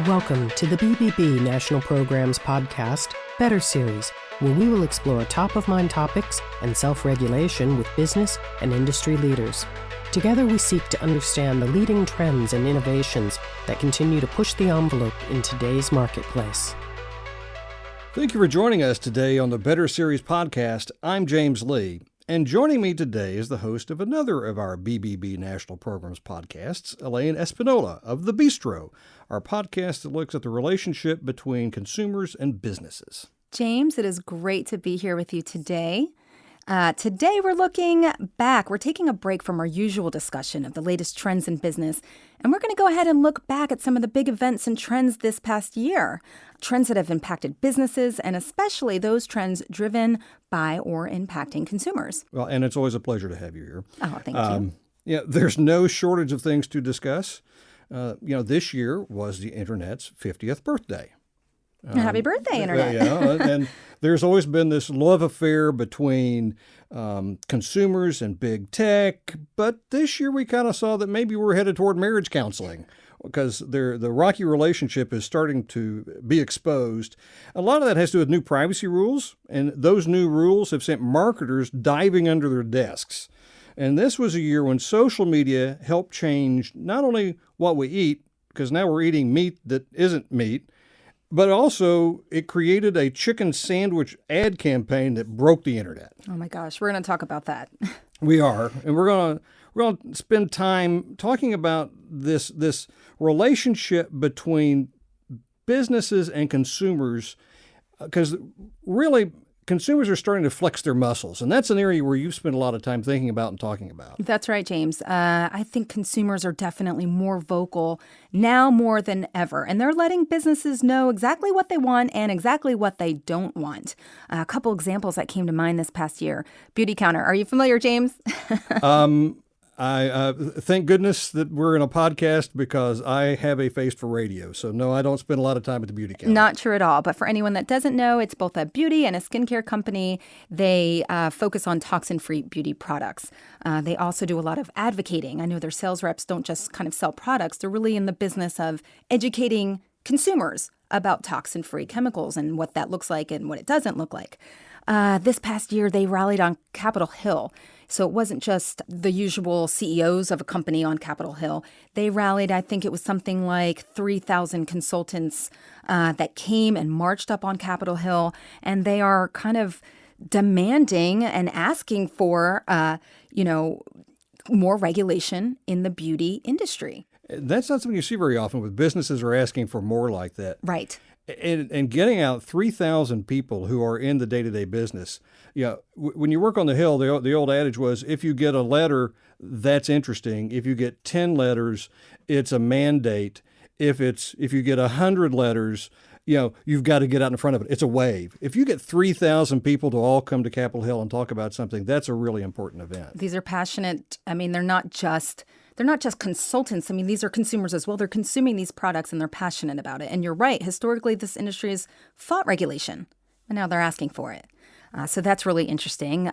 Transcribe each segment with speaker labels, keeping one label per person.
Speaker 1: Welcome to the BBB National Programs podcast, Better Series, where we will explore top-of-mind topics and self-regulation with business and industry leaders. Together we seek to understand the leading trends and innovations that continue to push the envelope in today's marketplace.
Speaker 2: Thank you for joining us today on the Better Series podcast. I'm James Lee, and joining me today is the host of another of our BBB National Programs podcasts, Elaine Espinola of The Bistro, our podcast that looks at the relationship between consumers and businesses.
Speaker 3: James, it is great to be here with you today. Today we're looking back. We're taking a break from our usual discussion of the latest trends in business, and we're going to go ahead and look back at some of the big events and trends this past year. Trends that have impacted businesses, and especially those trends driven by or impacting consumers.
Speaker 2: Well, and it's always a pleasure to have you here.
Speaker 3: Oh, thank you.
Speaker 2: Yeah, there's no shortage of things to discuss. This year was the Internet's 50th birthday.
Speaker 3: Happy birthday, Internet.
Speaker 2: And there's always been this love affair between consumers and big tech. But this year we kind of saw that maybe we're headed toward marriage counseling because the rocky relationship is starting to be exposed. A lot of that has to do with new privacy rules. And those new rules have sent marketers diving under their desks. And this was a year when social media helped change not only what we eat, because now we're eating meat that isn't meat, but also it created a chicken sandwich ad campaign that broke the internet.
Speaker 3: Oh my gosh, we're going to talk about that.
Speaker 2: We are, and we're going to spend time talking about this relationship between businesses and consumers, because really consumers are starting to flex their muscles, and that's an area where you've spent a lot of time thinking about and talking about.
Speaker 3: That's right, James. I think consumers are definitely more vocal now more than ever, and they're letting businesses know exactly what they want and exactly what they don't want. A couple examples that came to mind this past year. Beautycounter. Are you familiar, James?
Speaker 2: I thank goodness that we're in a podcast because I have a face for radio. So, no, I don't spend a lot of time at the Beautycounter.
Speaker 3: Not true at all. But for anyone that doesn't know, it's both a beauty and a skincare company. They focus on toxin-free beauty products. They also do a lot of advocating. I know their sales reps don't just kind of sell products. They're really in the business of educating consumers about toxin-free chemicals and what that looks like and what it doesn't look like. This past year, they rallied on Capitol Hill. So it wasn't just the usual CEOs of a company on Capitol Hill. They rallied, I think it was something like 3,000 consultants that came and marched up on Capitol Hill. And they are kind of demanding and asking for, more regulation in the beauty industry.
Speaker 2: That's not something you see very often with businesses are asking for more like that.
Speaker 3: Right.
Speaker 2: And getting out 3,000 people who are in the day-to-day business. When you work on the Hill, the old adage was, if you get a letter, that's interesting. If you get 10 letters, it's a mandate. If you get 100 letters, you've got to get out in front of it. It's a wave. If you get 3,000 people to all come to Capitol Hill and talk about something, that's a really important event.
Speaker 3: These are passionate. I mean, they're not just consultants. I mean, these are consumers as well. They're consuming these products and they're passionate about it. And you're right. Historically, this industry has fought regulation, and now they're asking for it. So that's really interesting.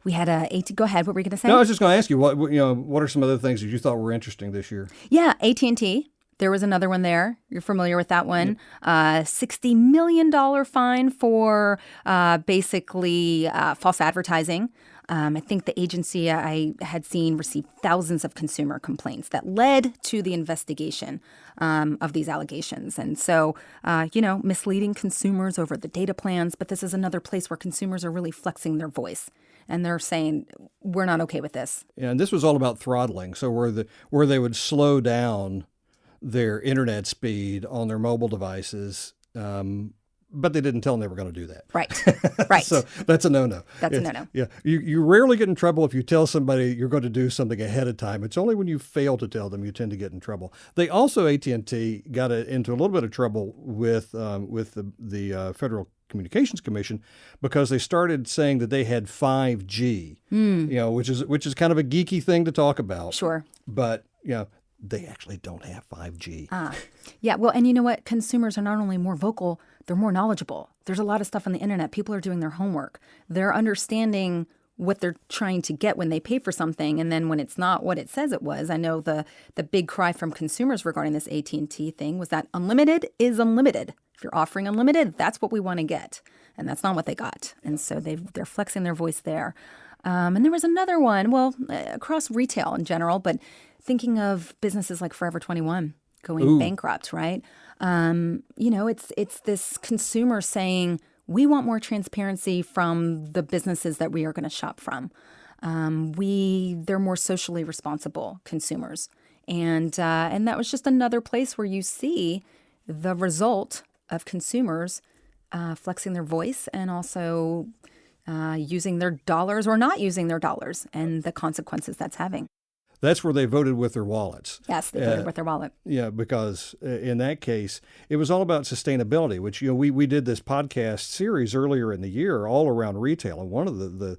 Speaker 3: We had go ahead. What were you going to say?
Speaker 2: No, I was just going to ask you what are some other things that you thought were interesting this year?
Speaker 3: Yeah, AT&T. There was another one there. You're familiar with that one. $60 million fine for basically false advertising. I think the agency I had seen received thousands of consumer complaints that led to the investigation of these allegations. And so, misleading consumers over the data plans. But this is another place where consumers are really flexing their voice. And they're saying, we're not okay with this.
Speaker 2: Yeah, and this was all about throttling. So where they would slow down their internet speed on their mobile devices, but they didn't tell them they were going to do that.
Speaker 3: Right.
Speaker 2: So that's a no-no.
Speaker 3: That's a no-no.
Speaker 2: Yeah, you rarely get in trouble if you tell somebody you're going to do something ahead of time. It's only when you fail to tell them you tend to get in trouble. They also, AT&T, got into a little bit of trouble with the Federal Communications Commission because they started saying that they had 5G, which is kind of a geeky thing to talk about.
Speaker 3: Sure.
Speaker 2: But, they actually don't have 5G.
Speaker 3: Yeah, well, and you know what? Consumers are not only more vocal, they're more knowledgeable. There's a lot of stuff on the internet. People are doing their homework. They're understanding what they're trying to get when they pay for something, and then when it's not what it says it was. I know the big cry from consumers regarding this AT&T thing was that unlimited is unlimited. If you're offering unlimited, that's what we want to get, and that's not what they got. And so they're flexing their voice there. And there was another one, across retail in general, but thinking of businesses like Forever 21 going bankrupt, right? It's this consumer saying, we want more transparency from the businesses that we are going to shop from. They're more socially responsible consumers. And that was just another place where you see the result of consumers flexing their voice and also using their dollars or not using their dollars and the consequences that's having.
Speaker 2: That's where they voted with their wallets.
Speaker 3: Yes, they voted with their wallet.
Speaker 2: Yeah, because in that case, it was all about sustainability, which, we did this podcast series earlier in the year all around retail. And one of the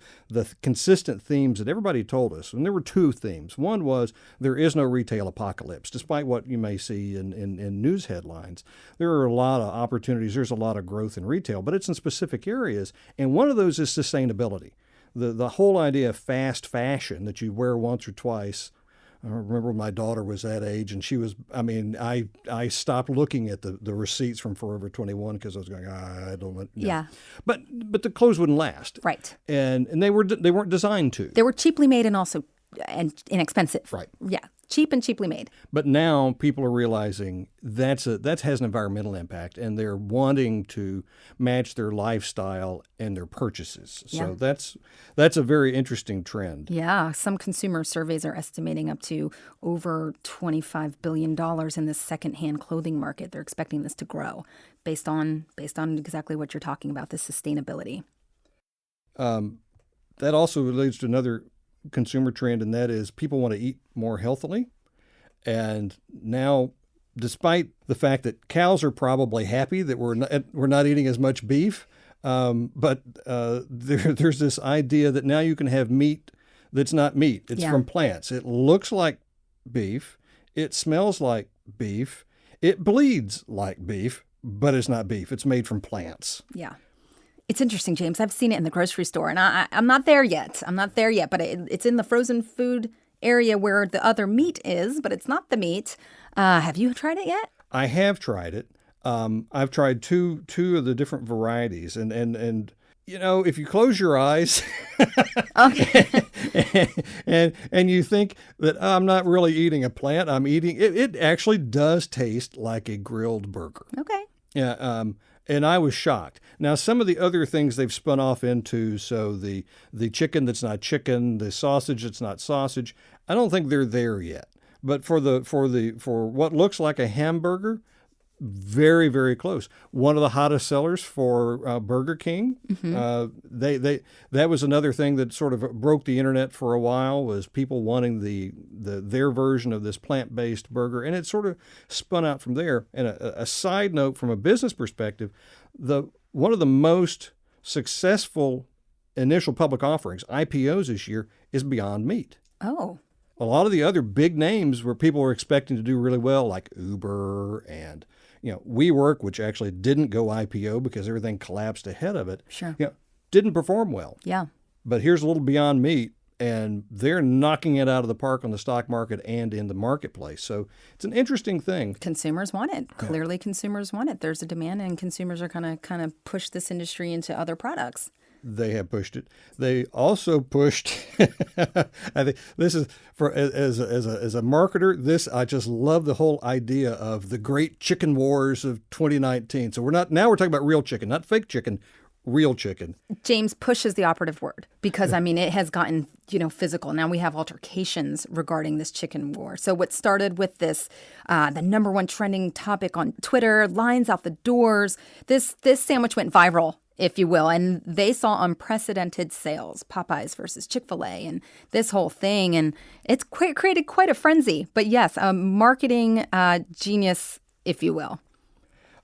Speaker 2: consistent themes that everybody told us, and there were two themes. One was there is no retail apocalypse, despite what you may see in news headlines. There are a lot of opportunities. There's a lot of growth in retail, but it's in specific areas. And one of those is sustainability. The whole idea of fast fashion that you wear once or twice. I remember when my daughter was that age, and she was, I stopped looking at the receipts from Forever 21 because I was going, I don't know.
Speaker 3: Yeah.
Speaker 2: But the clothes wouldn't last.
Speaker 3: Right.
Speaker 2: And they weren't designed to.
Speaker 3: They were cheaply made and also inexpensive.
Speaker 2: Right.
Speaker 3: Yeah. Cheap and cheaply made.
Speaker 2: But now people are realizing that has an environmental impact, and they're wanting to match their lifestyle and their purchases. So that's a very interesting trend.
Speaker 3: Yeah. Some consumer surveys are estimating up to over $25 billion in the secondhand clothing market. They're expecting this to grow based on exactly what you're talking about, the sustainability.
Speaker 2: That also leads to another consumer trend, and that is people want to eat more healthily. And now, despite the fact that cows are probably happy that we're not eating as much beef, but there's this idea that now you can have meat that's not meat. It's from plants. It looks like beef. It smells like beef. It bleeds like beef, but it's not beef. It's made from plants.
Speaker 3: Yeah. It's interesting, James. I've seen it in the grocery store, and I'm not there yet. But it's in the frozen food area where the other meat is, but it's not the meat. Have you tried it yet?
Speaker 2: I have tried it. I've tried two of the different varieties, and if you close your eyes,
Speaker 3: okay,
Speaker 2: and you think that I'm not really eating a plant, I'm eating it. It actually does taste like a grilled burger.
Speaker 3: Okay.
Speaker 2: Yeah. And I was shocked. Now, some of the other things they've spun off into, so the chicken that's not chicken, the sausage that's not sausage, I don't think they're there yet. But for what looks like a hamburger, very, very close. One of the hottest sellers for Burger King. Mm-hmm. That was another thing that sort of broke the internet for a while, was people wanting their version of this plant-based burger, and it sort of spun out from there. And a side note from a business perspective, one of the most successful initial public offerings, IPOs this year, is Beyond Meat.
Speaker 3: Oh.
Speaker 2: A lot of the other big names where people were expecting to do really well, like Uber and WeWork, which actually didn't go IPO because everything collapsed ahead of it.
Speaker 3: Sure.
Speaker 2: Didn't perform well.
Speaker 3: Yeah.
Speaker 2: But here's a little Beyond Meat, and they're knocking it out of the park on the stock market and in the marketplace. So it's an interesting thing.
Speaker 3: Consumers want it. Clearly, consumers want it. There's a demand, and consumers are kind of push this industry into other products.
Speaker 2: They have pushed it. They also pushed. I think this is for as a marketer. I just love the whole idea of the great chicken wars of 2019. So we're talking about real chicken, not fake chicken, real chicken.
Speaker 3: James, push is the operative word because it has gotten physical. Now we have altercations regarding this chicken war. So what started with this, the number one trending topic on Twitter, lines out the doors. This sandwich went viral, if you will. And they saw unprecedented sales, Popeyes versus Chick-fil-A, and this whole thing. And it's created quite a frenzy. But yes, a marketing genius, if you will.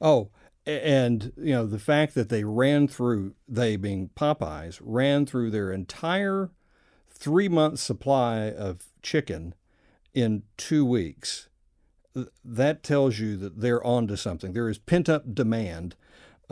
Speaker 2: Oh, and the fact that they being Popeyes, ran through their entire 3-month supply of chicken in 2 weeks, that tells you that they're onto something. There is pent-up demand.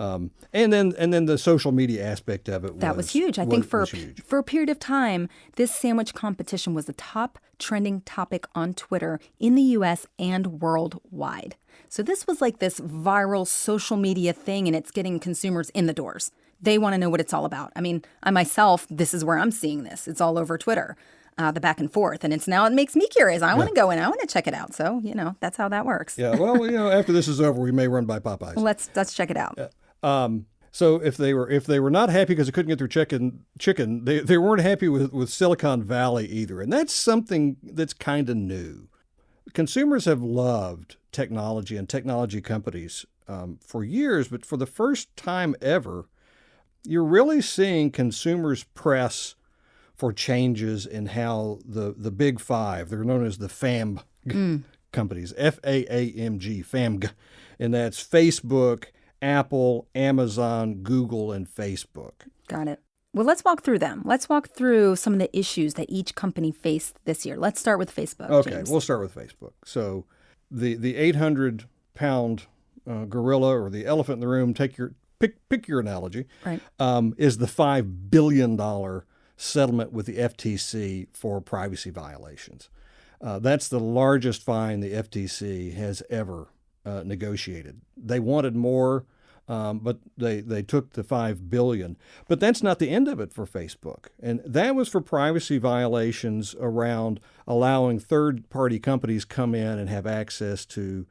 Speaker 2: And then the social media aspect of it
Speaker 3: That was huge. I think for
Speaker 2: huge.
Speaker 3: a period of time, this sandwich competition was the top trending topic on Twitter in the U.S. and worldwide. So this was like this viral social media thing, and it's getting consumers in the doors. They want to know what it's all about. I mean, I myself, this is where I'm seeing this. It's all over Twitter, the back and forth. And it makes me curious. I want to go in. I want to check it out. So, that's how that works.
Speaker 2: Yeah, well, after this is over, we may run by Popeyes.
Speaker 3: Well, let's check it out.
Speaker 2: So if they were not happy because they couldn't get their chicken, they weren't happy with Silicon Valley either. And that's something that's kind of new. Consumers have loved technology and technology companies for years, but for the first time ever, you're really seeing consumers press for changes in how the big five, they're known as the FAMG companies, FAAMG, FAMG, and that's Facebook, Apple, Amazon, Google, and Facebook.
Speaker 3: Got it. Well, let's walk through them. Let's walk through some of the issues that each company faced this year. Let's start with Facebook.
Speaker 2: Okay,
Speaker 3: James.
Speaker 2: We'll start with Facebook. So the 800-pound gorilla or the elephant in the room, pick your analogy,
Speaker 3: right.
Speaker 2: Is the $5 billion settlement with the FTC for privacy violations. That's the largest fine the FTC has ever negotiated. They wanted more, but they took the $5 billion. But that's not the end of it for Facebook. And that was for privacy violations around allowing third-party companies come in and have access to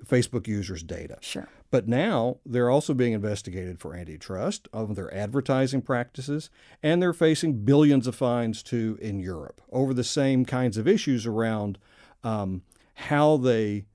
Speaker 2: Facebook users' data.
Speaker 3: Sure.
Speaker 2: But now they're also being investigated for antitrust of their advertising practices, and they're facing billions of fines too in Europe over the same kinds of issues around how they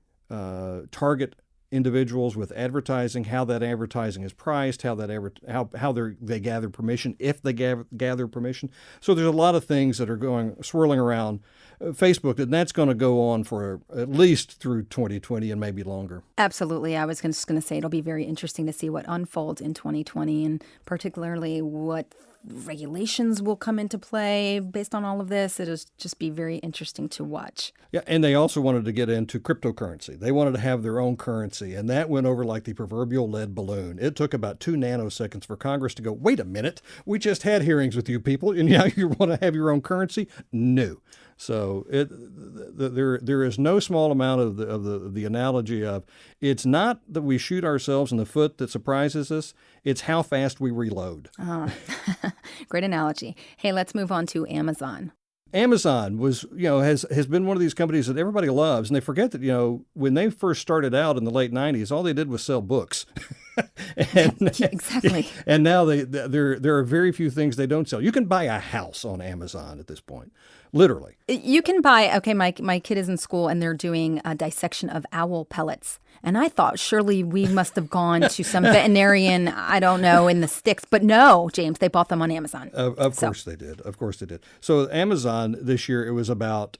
Speaker 2: target individuals with advertising, how that advertising is priced, how they gather permission, if they gather permission. So there's a lot of things that are swirling around Facebook, and that's going to go on for at least through 2020 and maybe longer.
Speaker 3: Absolutely. I was just going to say it'll be very interesting to see what unfolds in 2020, and particularly what regulations will come into play based on all of this. It'll just be very interesting to watch.
Speaker 2: Yeah, and they also wanted to get into cryptocurrency. They wanted to have their own currency, and that went over like the proverbial lead balloon. It took about 2 nanoseconds for Congress to go, wait a minute, we just had hearings with you people, and now you want to have your own currency? No. So there is no small amount of the analogy of it's not that we shoot ourselves in the foot that surprises us. It's how fast we reload.
Speaker 3: Great analogy. Hey, let's move on to Amazon.
Speaker 2: Amazon has been one of these companies that everybody loves, and they forget that when they first started out in the late 90s, all they did was sell books.
Speaker 3: Exactly.
Speaker 2: And now there are very few things they don't sell. You can buy a house on Amazon at this point, literally.
Speaker 3: You can buy. Okay, my kid is in school, and they're doing a dissection of owl pellets. And I thought surely we must have gone to some veterinarian, I don't know, in the sticks. But no, James, they bought them on Amazon.
Speaker 2: Of course they did. Of course they did. So Amazon this year, it was about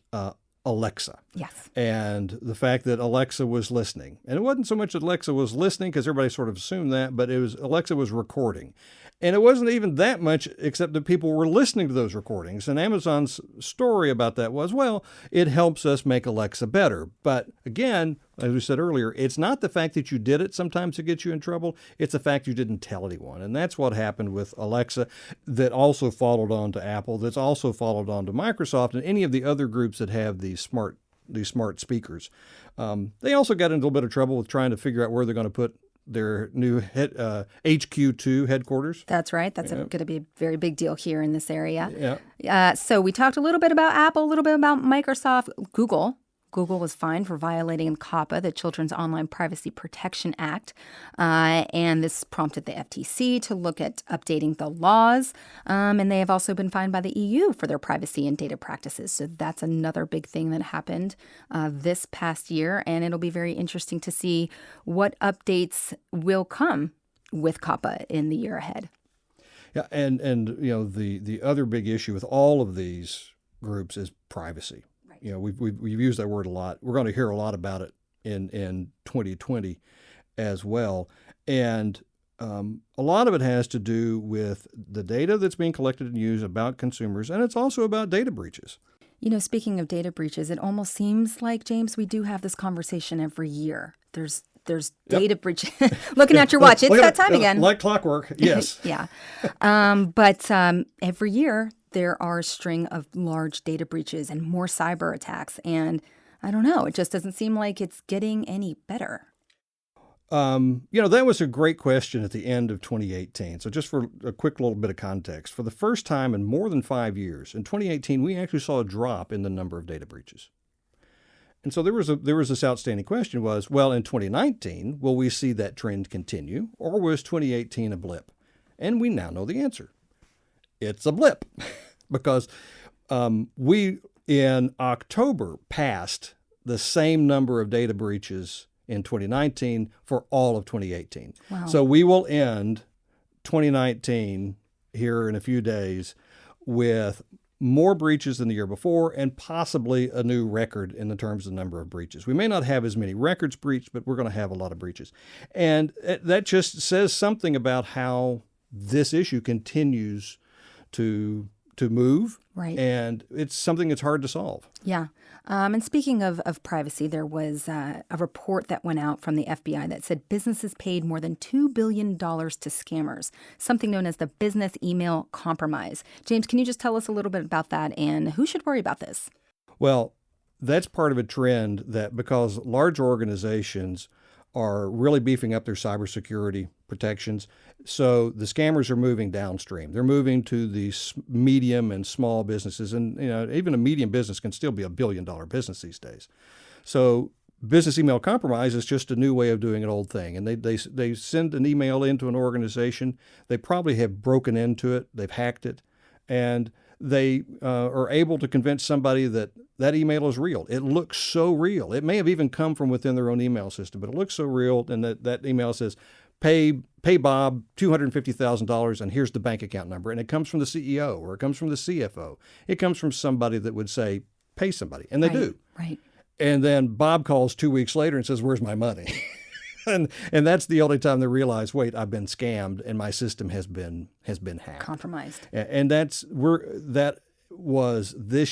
Speaker 2: Alexa.
Speaker 3: Yes.
Speaker 2: And the fact that Alexa was listening. And it wasn't so much that Alexa was listening, because everybody sort of assumed that, but Alexa was recording. And it wasn't even that much, except that people were listening to those recordings. And Amazon's story about that was, well, it helps us make Alexa better. But again, as we said earlier, it's not the fact that you did it sometimes to get you in trouble. It's the fact you didn't tell anyone. And that's what happened with Alexa, that also followed on to Apple, that's also followed on to Microsoft, and any of the other groups that have these smart speakers. They also got into a little bit of trouble with trying to figure out where they're going to put their new HQ2 headquarters.
Speaker 3: That's right. That's going to be a very big deal here in this area.
Speaker 2: Yeah.
Speaker 3: So we talked a little bit about Apple, a little bit about Microsoft. Google was fined for violating COPPA, the Children's Online Privacy Protection Act. And this prompted the FTC to look at updating the laws. And they have also been fined by the EU for their privacy and data practices. So that's another big thing that happened this past year. And it'll be very interesting to see what updates will come with COPPA in the year ahead.
Speaker 2: Yeah, and the other big issue with all of these groups is privacy. We've used that word a lot. We're going to hear a lot about it in 2020 as well. And a lot of it has to do with the data that's being collected and used about consumers, and it's also about data breaches. Speaking
Speaker 3: of data breaches, it almost seems like, James, we do have this conversation every year. There's there's data breach. Looking at your watch, it's that time again.
Speaker 2: Like clockwork, yes.
Speaker 3: Yeah. But every year there are a string of large data breaches and more cyber attacks. And I don't know, it just doesn't seem like it's getting any better.
Speaker 2: That was a great question at the end of 2018. So just for a quick little bit of context, for the first time in more than 5 years, in 2018, we actually saw a drop in the number of data breaches. And so there was this outstanding question was, well, in 2019, will we see that trend continue, or was 2018 a blip? And we now know the answer. It's a blip because we in October passed the same number of data breaches in 2019 for all of 2018.
Speaker 3: Wow.
Speaker 2: So we will end 2019 here in a few days with more breaches than the year before and possibly a new record in the terms of the number of breaches. We may not have as many records breached, but we're going to have a lot of breaches. And that just says something about how this issue continues to move.
Speaker 3: Right.
Speaker 2: And it's something that's hard to solve.
Speaker 3: Yeah. And speaking of privacy, there was a report that went out from the FBI that said businesses paid more than $2 billion to scammers, something known as the business email compromise. James, can you just tell us a little bit about that and who should worry about this?
Speaker 2: Well, that's part of a trend that because large organizations are really beefing up their cybersecurity protections. So the scammers are moving downstream. They're moving to the medium and small businesses. And even a medium business can still be $1 billion business these days. So business email compromise is just a new way of doing an old thing. And they send an email into an organization. They probably have broken into it. They've hacked it. And they are able to convince somebody that email is real. It looks so real. It may have even come from within their own email system, but it looks so real. And that email says, pay Bob $250,000 and here's the bank account number. And it comes from the CEO or it comes from the CFO. It comes from somebody that would say, pay somebody. And they do.
Speaker 3: Right.
Speaker 2: And then Bob calls 2 weeks later and says, where's my money? and that's the only time they realize, wait, I've been scammed and my system has been hacked.
Speaker 3: Compromised.
Speaker 2: And this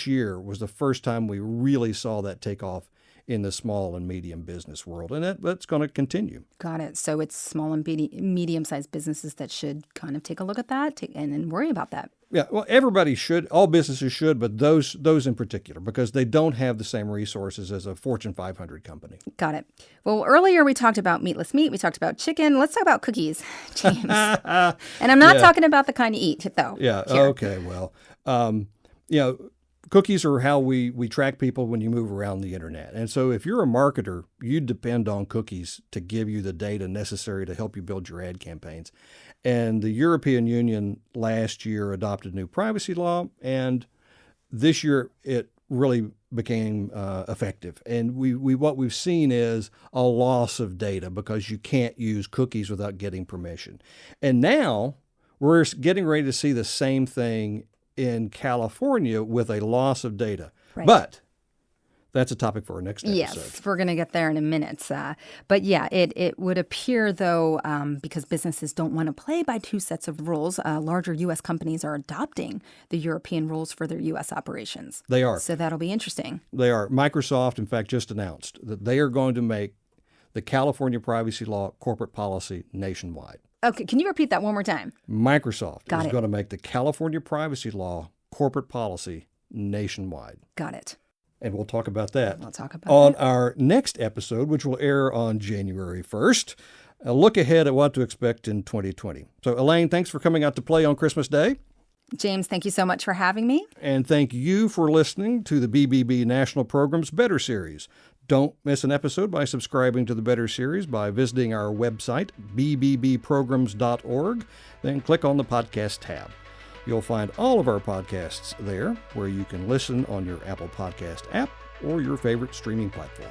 Speaker 2: year was the first time we really saw that take off in the small and medium business world. And that's going to continue.
Speaker 3: Got it. So it's small and medium-sized businesses that should kind of take a look at that and worry about that.
Speaker 2: Yeah, well, everybody should. All businesses should, but those in particular, because they don't have the same resources as a Fortune 500 company.
Speaker 3: Got it. Well, earlier we talked about meatless meat. We talked about chicken. Let's talk about cookies, James. And I'm not talking about the kind you eat, though.
Speaker 2: Yeah.
Speaker 3: Here.
Speaker 2: Okay. Well, cookies are how we track people when you move around the internet. And so if you're a marketer, you depend on cookies to give you the data necessary to help you build your ad campaigns. And the European Union last year adopted a new privacy law, and this year it really became effective. And what we've seen is a loss of data because you can't use cookies without getting permission. And now we're getting ready to see the same thing in California with a loss of data.
Speaker 3: Right.
Speaker 2: But that's a topic for our next episode.
Speaker 3: Yes, we're going to get there in a minute. But yeah, it would appear, though, because businesses don't want to play by two sets of rules, larger U.S. companies are adopting the European rules for their U.S. operations.
Speaker 2: They are.
Speaker 3: So that'll be interesting.
Speaker 2: They are. Microsoft, in fact, just announced that they are going to make the California privacy law corporate policy nationwide.
Speaker 3: Okay, can you repeat that one more time?
Speaker 2: Microsoft is
Speaker 3: it.
Speaker 2: going to make the California privacy law corporate policy nationwide.
Speaker 3: Got it.
Speaker 2: And we'll talk about that
Speaker 3: on
Speaker 2: our next episode, which will air on January 1st. A look ahead at what to expect in 2020. So, Elaine, thanks for coming out to play on Christmas Day.
Speaker 3: James, thank you so much for having me.
Speaker 2: And thank you for listening to the BBB National Program's Better Series. Don't miss an episode by subscribing to the Better Series by visiting our website, bbbprograms.org. Then click on the podcast tab. You'll find all of our podcasts there, where you can listen on your Apple Podcast app or your favorite streaming platform.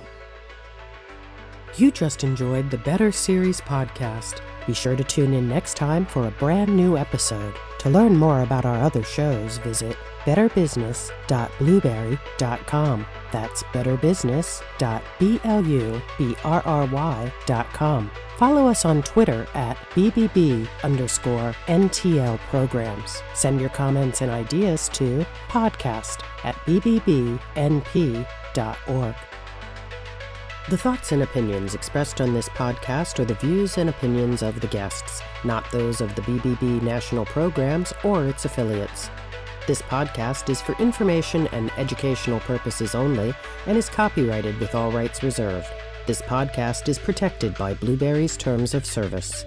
Speaker 1: You just enjoyed the Better Series podcast. Be sure to tune in next time for a brand new episode. To learn more about our other shows, visit betterbusiness.blueberry.com. That's betterbusiness.blueberry.com. Follow us on Twitter at BBB_NTL programs. Send your comments and ideas to podcast@bbbnp.org. The thoughts and opinions expressed on this podcast are the views and opinions of the guests, not those of the BBB national programs or its affiliates. This podcast is for information and educational purposes only and is copyrighted with all rights reserved. This podcast is protected by Blueberry's Terms of Service.